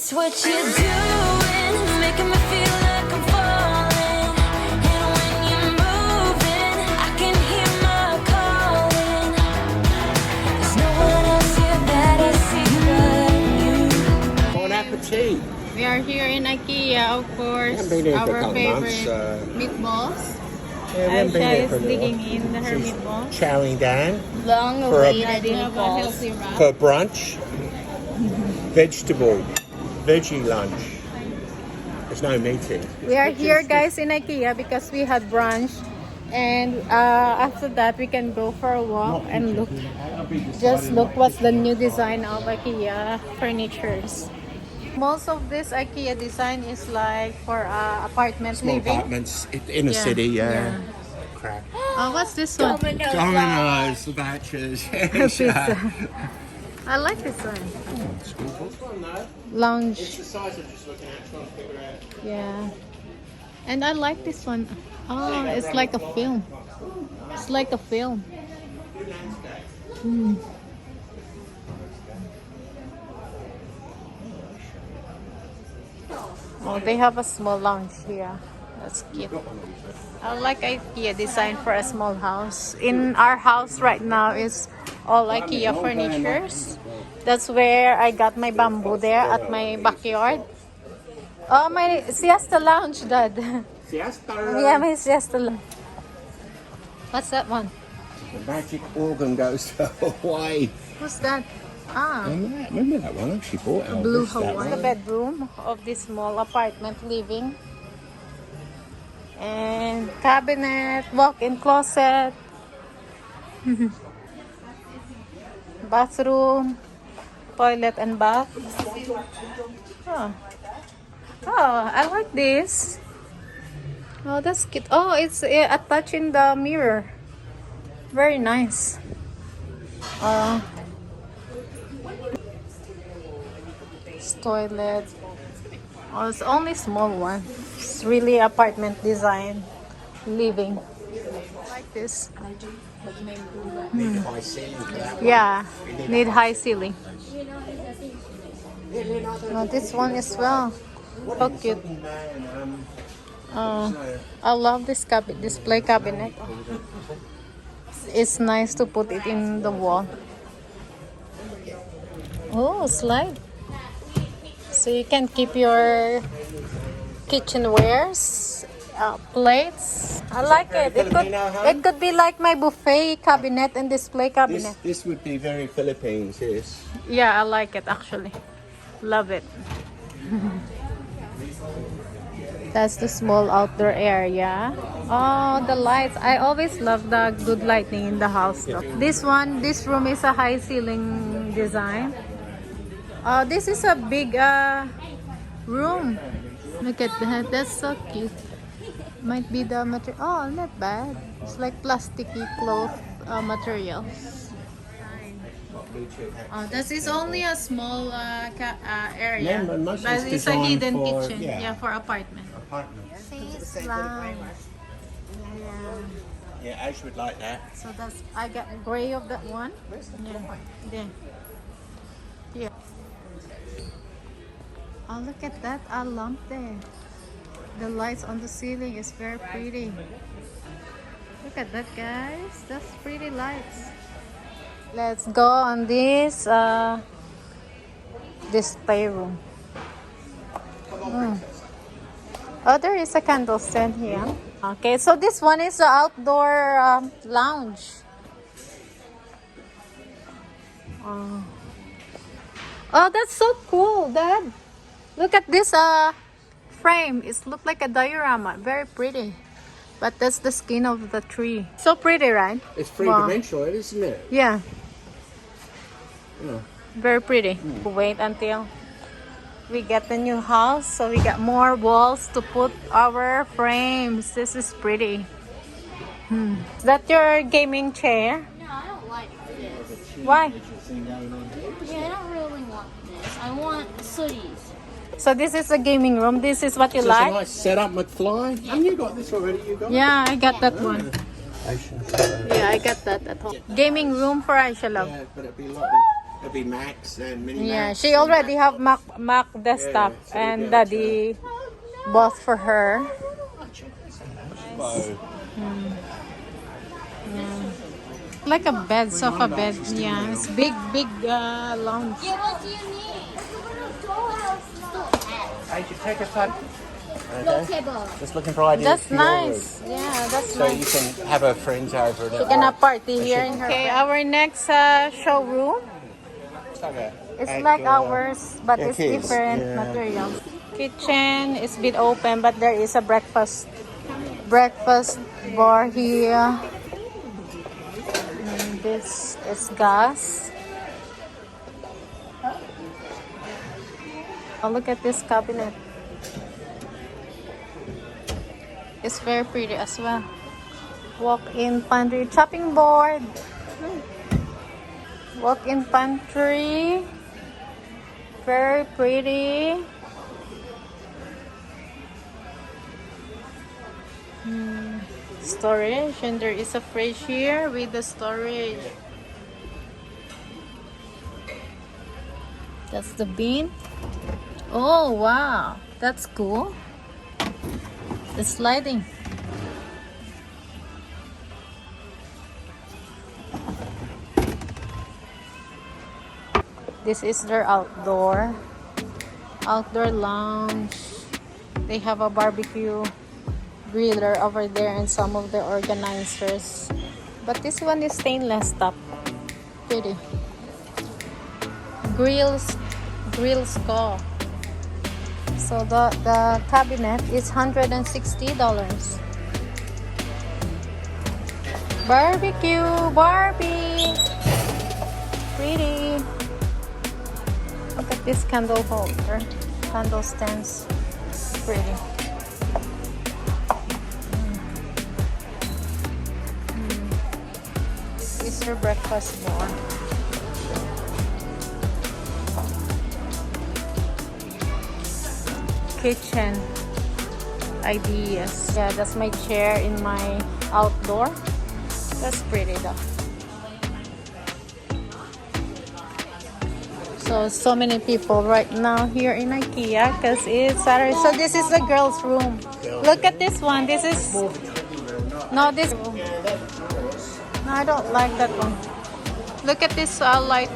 It's what you're doing, making me feel like I'm falling. And when you're moving, I can hear my calling. There's no one else here that I see but you. Bon appetit. We are here in Ikea, of course. Haven't been here for a Our couple favorite months, meatballs. Yeah, we haven't been Aisha here is for a little digging while. in her She's meatballs. chowing down Long For a- awaited meatballs. for brunch. Veggie lunch. There's no meeting. We are here, guys, in Ikea because we had brunch, and after that we can go for a walk and look. Just look what's the new design of Ikea furnitures. Most of this Ikea design is like for apartment Small living. apartments in the Yeah, city, yeah. Crap. What's this one? Dominoes, the vouchers. Pizza. I like this one. Lounge. It's the size I'm just looking at, trying to figure out. Yeah. And I like this one. Oh, it's like a film. It's like a film. Hmm. Oh, they have a small lounge here. That's cute. I like IKEA design for a small house. In our house right now is all IKEA furnitures. That's where I got my bamboo there at my backyard. Oh, my siesta lounge, Dad. Siesta. Yeah, my siesta lounge. What's that one? The magic organ goes to Hawaii. Who's that? Ah, Remember that one? I actually bought Elvis. Blue that Hawaii. one. The bedroom of this small apartment living. And cabinet, walk-in closet. Bathroom, toilet and bath. Oh. Oh, I like this. Oh, that's cute. Oh, it's attached in the mirror. Very nice. This toilet. Oh, it's only small one. It's really apartment design, living. Like this. Need a high ceiling for that one. Yeah, need high ceiling. Oh, this one as well. So cute. I love this display cabinet. It's nice to put it in the wall. Oh, slide. So you can keep your kitchenwares, plates. I like it. It could be like my buffet cabinet and display cabinet. This would be very Philippines, yes. Yeah, I like it actually. Love it. That's the small outdoor area. Oh, the lights. I always love the good lighting in the house. Though. This room is a high ceiling design. This is a big room. Look at that. That's so cute. Might be the material. Oh, not bad. It's like plasticky cloth materials. This is only a small area. Yeah, but most But is it's a designed hidden for- kitchen. yeah. Yeah, for apartment. Apartments. Yeah. Yeah, Ash would like that. So that's I got gray of that one. Yeah. Yeah. Oh, look at that! A lamp there. The lights on the ceiling is very pretty. Look at that, guys. That's pretty lights. Let's go on this display room. Oh, there is a candle stand here. Okay, so this one is the outdoor lounge. Oh, that's so cool, Dad. Look at this frame. It looks like a diorama. Very pretty. But that's the skin of the tree. So pretty, right? It's three-dimensional, isn't it? Yeah. Yeah. Very pretty. Wait until we get the new house, so we got more walls to put our frames. This is pretty. Is that your gaming chair? No, I don't like this. Why? Yeah, I don't really want this. I want sooties. So this is a gaming room. This is what you It's a like? nice setup, McFly. And you got this already, you got? Yeah, I got that one. Aisha. Yeah, I got that at home. Gaming room for Aisha Love. Yeah, but it'd be lovely. It'll be Max and Mini Yeah, Max. she already have Mac desktop Yeah, so and yeah, Daddy bought for her. So, Like a bed, sofa bed. Yeah, it's big lounge. Yeah, what do you need? Dollhouse. I should take a fun. No table. Just looking for ideas That's for your room. nice. Yeah, that's So you nice. can have her friends over. She can have party here in her. Okay, our next showroom. It's like ours, but it's different materials. Kitchen is a bit open, but there is a breakfast bar here. And this is gas. Oh, look at this cabinet. It's very pretty as well. Walk-in pantry, chopping board. Walk-in pantry. Very pretty. Storage, and there is a fridge here with the storage. That's the bin. Oh wow, that's cool. The sliding. This is their outdoor lounge. They have a barbecue griller over there and some of the organizers. But this one is stainless top. Pretty. Grills go. So the cabinet is $160. Barbecue Barbie. Pretty. Look at this candle holder. Candle stands. Pretty. This is your breakfast bar. Kitchen ideas. Yeah, that's my chair in my outdoor. That's pretty though. So many people right now here in Ikea because it's Saturday. So this is the girls' room. Look at this one. This is no this. No, I don't like that one. Look at this light.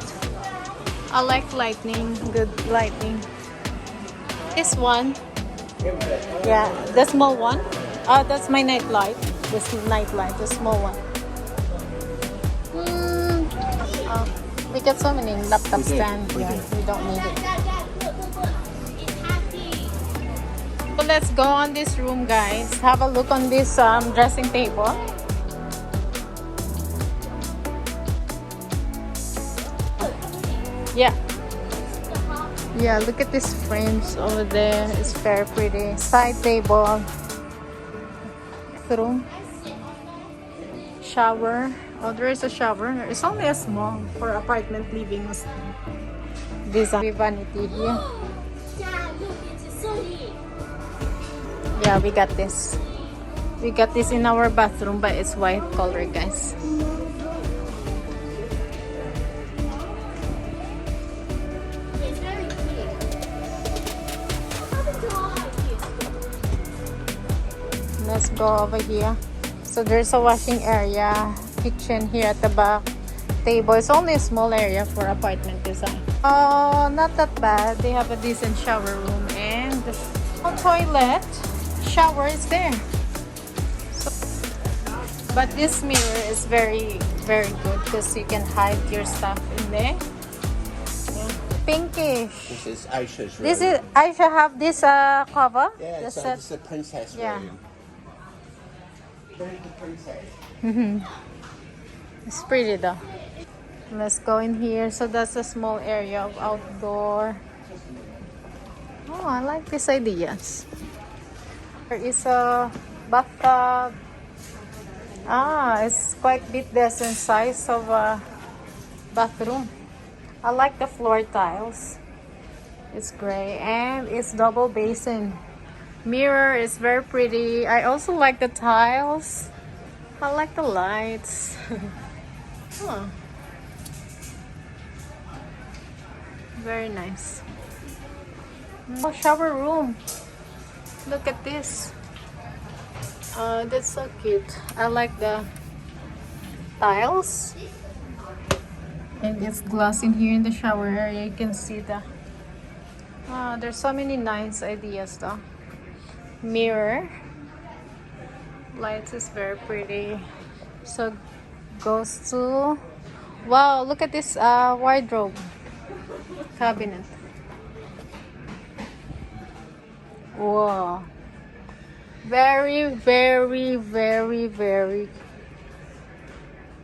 I like lightning. Good lighting. This one. Yeah, the small one. That's my night light. This night light, the small one. We got so many laptop stand here. We don't need it. So let's go on this room, guys. Have a look on this dressing table. Yeah. Yeah, look at these frames over there. It's very pretty. Side table. Bathroom. Shower. Oh, there is a shower. It's only a small for apartment living design. Vanity here. Yeah, we got this. We got this in our bathroom, but it's white color, guys. Let's go over here. So there's a washing area, kitchen here at the back, table. It's only a small area for apartment design. Oh, not that bad. They have a decent shower room and a toilet. Shower is there. So, but this mirror is very, very good because you can hide your stuff in there. Yeah. Pinkish. This is Aisha's room. This is Aisha have this cover. Yeah, The so set. this is the princess Yeah. room. Princess. It's pretty though. Let's go in here. So that's a small area of outdoor. Oh, I like these ideas. There is a bathtub. It's quite bit decent size of a bathroom. I like the floor tiles. It's gray and it's double basin. Mirror is very pretty. I also like the tiles. I like the lights. Huh. Very nice. Oh, shower room. Look at this. That's so cute. I like the tiles. And it's glass in here in the shower area. You can see the there's so many nice ideas though. Mirror. Lights is very pretty. So goes to, wow, look at this wardrobe cabinet. Wow. Very, very, very, very,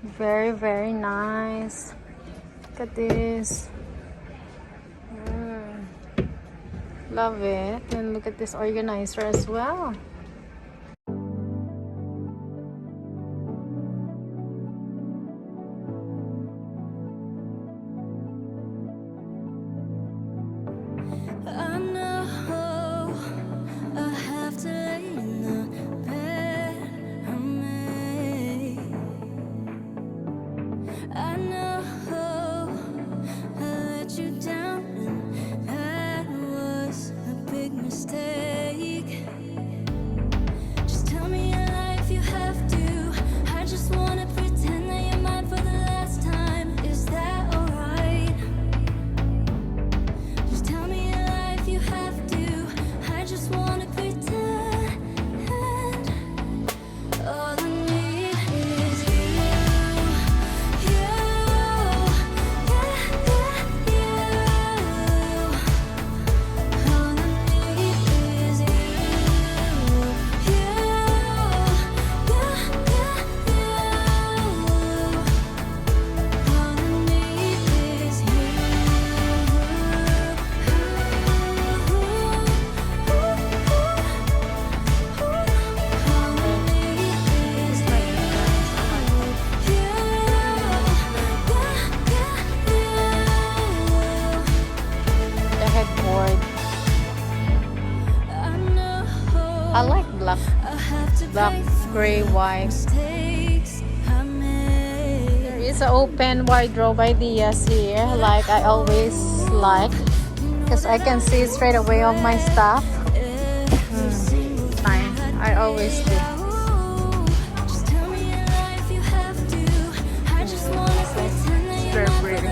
very, very nice. Look at this. Love it. And look at this organizer as well. I know I have to lay in the bed I made. I know I let you down, and that was a big mistake. Just tell me your life, you have to. I just wanna pretend that you're mine for the last time. Is that alright? Just tell me your life, you have to. I just wanna pretend. All I need is you. You. Yeah, yeah, you. All I need is you. You. Yeah, yeah, you. All I need is you. The headboard. I like black, gray, white. There is an open wardrobe ideas here, like I always like, because I can see straight away all my stuff. Fine, I always do. It's very pretty.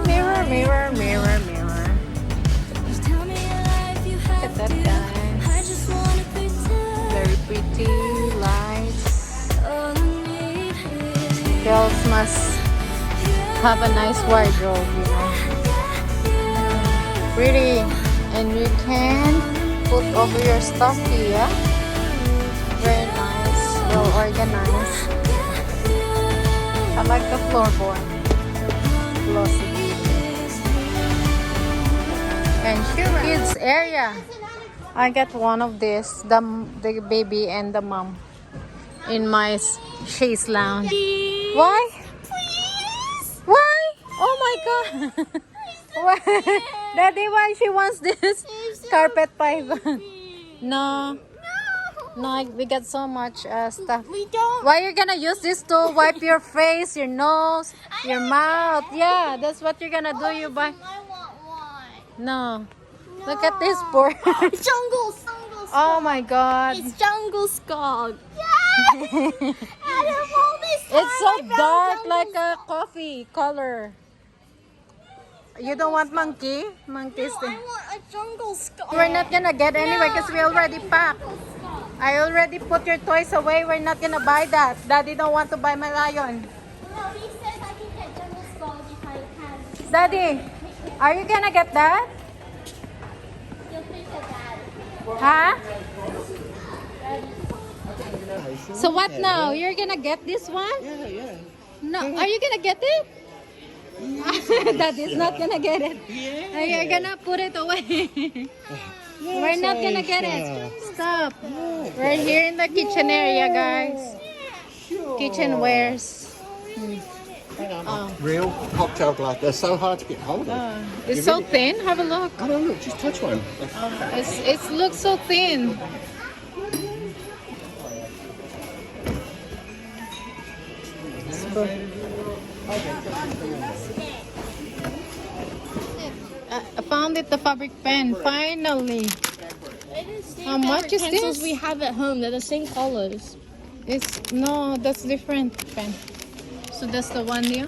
Mirror, mirror, mirror, mirror. Look at that, guys. Very pretty lights. Girls must have a nice wardrobe, you know. Pretty. And you can put over your stuff here. Very nice. Well organized. I like the floorboard. Glossy. And kids area. I get one of this, the baby and the mom, in my chaise lounge. Why? Please. Why? Oh my god! Why? Daddy, why she wants this carpet python? No, no, we got so much stuff. We don't. Why you're gonna use this to wipe your face, your nose, your mouth? Yeah, that's what you're gonna do. You buy. I want one. No. Look at this board. Jungle skog. Oh my god. It's jungle skog. Yeah. Out of all this time, It's so I found dark, jungle like a coffee color. You don't want monkey? Monkey's No, I want a jungle skog. We're not gonna get anyway because we already packed. I already put your toys away. We're not gonna buy that. Daddy don't want to buy my lion. No, he says I can get jungle skog if I can. Daddy, are you gonna get that? You'll pick a dad. Huh? So what now? You're gonna get this one? Yeah, yeah. No, are you gonna get it? Daddy's not gonna get it. Yeah. You're gonna put it away. We're not gonna get it. Stop. We're here in the kitchen area, guys. Kitchenwares. Hang on. Oh. Real cocktail glass. They're so hard to get hold of. It's so thin. Have a look. Oh, no, look, just touch one. It looks so thin. found it, the fabric pen. Finally. How much is pencils this? we have at home. They're the same colors. No, that's different pen. So that's the one here.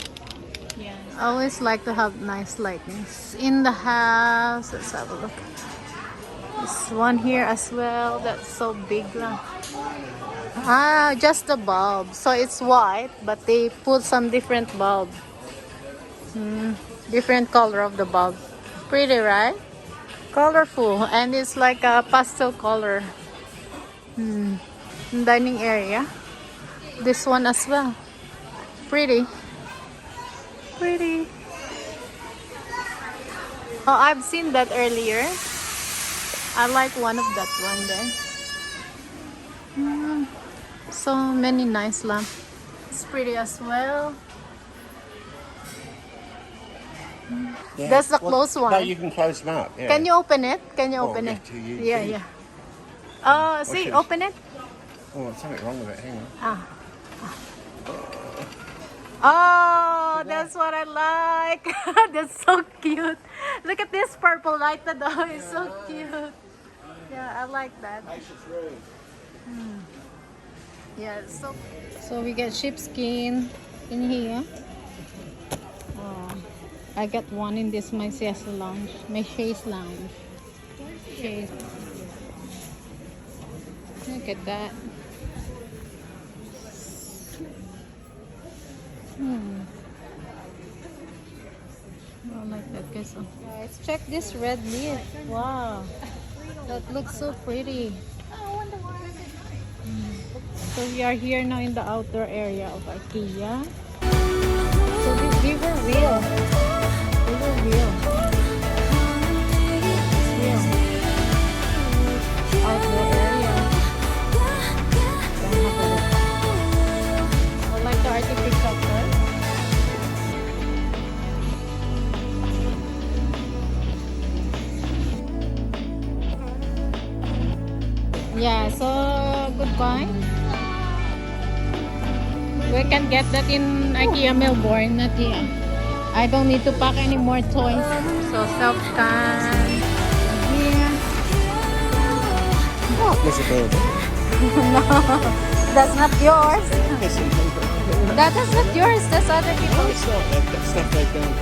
Yeah. I always like to have nice lightnings in the house. Let's have a look. This one here as well. That's so big lang. Ah, just the bulb. So it's white, but they put some different bulb. Different color of the bulb. Pretty, right? Colorful, and it's like a pastel color. Dining area. This one as well. Pretty. Pretty. Oh, I've seen that earlier. I like one of that one there. So many nice lamps. It's pretty as well. Yeah. That's the Well, closed one. No, you can close them up. Yeah. Can you open it? Can you Oh, open yeah, it? do you- Yeah, do you- yeah. See, should- open it. Oh, there's something wrong with it. Hang on. Oh, that's what I like. That's so cute. Look at this purple light. It's so cute. Yeah, I like that. Yeah, it's so we get sheepskin in here. Oh, I got one in this my siesta lounge, my chaise lounge. Chaise. Look at that. I like that, guys. Guys, check this red lid. Wow, that looks so pretty. So we are here now in the outdoor area of Ikea. So they were real. They were real. It's real. Outdoor area. Then have a look. I like the artificial part. Yeah, so goodbye. We can get that in Ikea Melbourne, not here. I don't need to pack any more toys. So self-scan. Here. Oh, there's a building. No, that's not yours. There's some people. That is not yours. That's other Oh, people's. it's not. They've got stuff they've done.